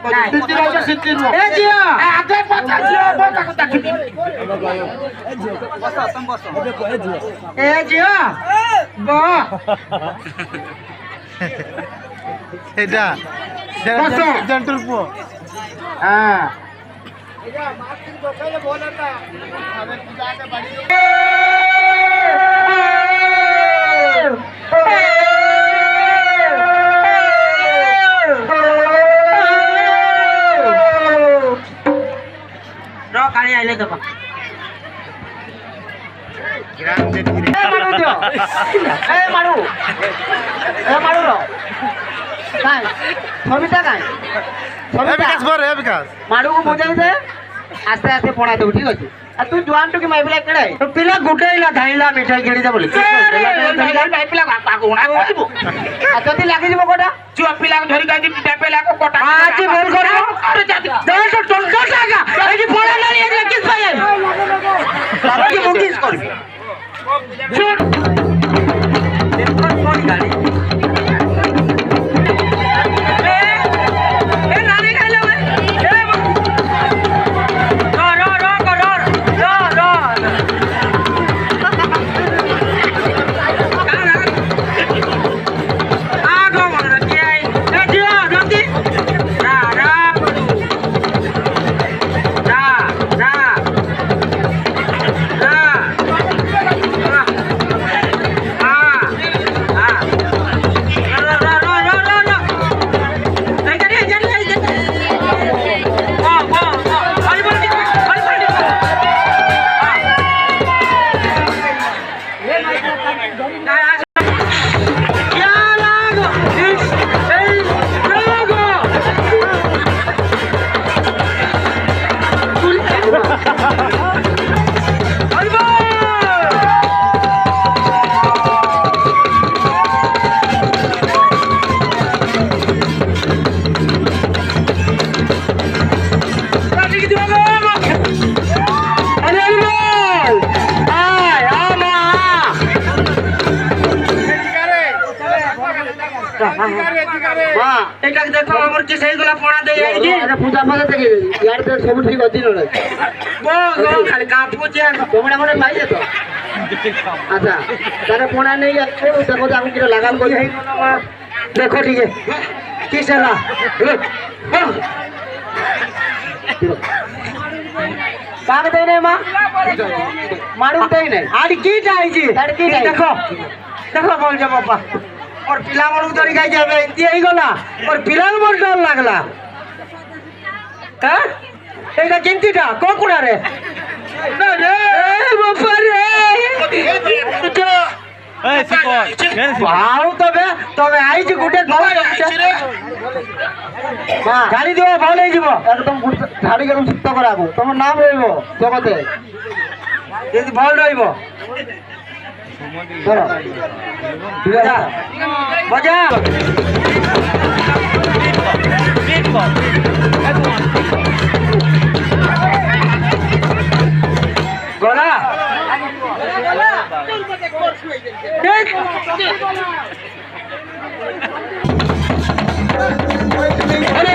city ରହୁଛ city ରୁହ ଏ ଝିଅ ଆଗେ ପଛା ଝିଅ ହବ ତାକୁ ଦେଖିବି ଏ ଝିଅ ବ এটা জেন্টল পুଅ হ্যাঁ কালি আইলে দেবা মারু র কাই সবিতা কাই মারু বুঝাই দে আস্তে আস্তে পড়া দেবো ঠিক আছে আর তুই জোয়ান টুকি মাইপিলা কেড়ে পিলা গুটাইলা ধাইলা মিঠাই কিনি দে বলি মাইপিলা পাগুনা কইবো আর যদি লাগি যাব কোটা চুয়া পিলা ধরি গাই দি পিলা কো কোটা আজি বল করো দেশ টলকা টাকা এই যে পড়া নালি এক কিস পাই তারা কি মুকিস করবি দেখো কোন গাড়ি দেখো আমার কি সেইগুলা পড়া দেই আইছি পূজা ফাজা থেকে ইয়ার তো সব ঠিক আছে না খালি কাঁচ পুছে তোমরা মনে পাইছে তো আচ্ছা তারে পড়া নেই যাচ্ছে দেখো আমি কি লাগাল কই দেখো ঠিক আছে কি সেলা কাক দেই নাই মা মারু দেই নাই আর কি চাইছি আর কি দেখো দেখো বল যা বাবা और पिला मनु धरी गाई जाबे एंती आइ गला और पिला मोर डर लागला हैं एटा किंतीटा कोकुडा रे ना रे ए बापा रे ए सिको भाव तबे तबे आइज गुटे गवा रे हां गाड़ी दियो भाले जीवो एकदम गाड़ी के शिफ्ट कराबो तमर नाम रहिबो जगते यदि भाल रहिबो चलो बजा बजा गोला अरे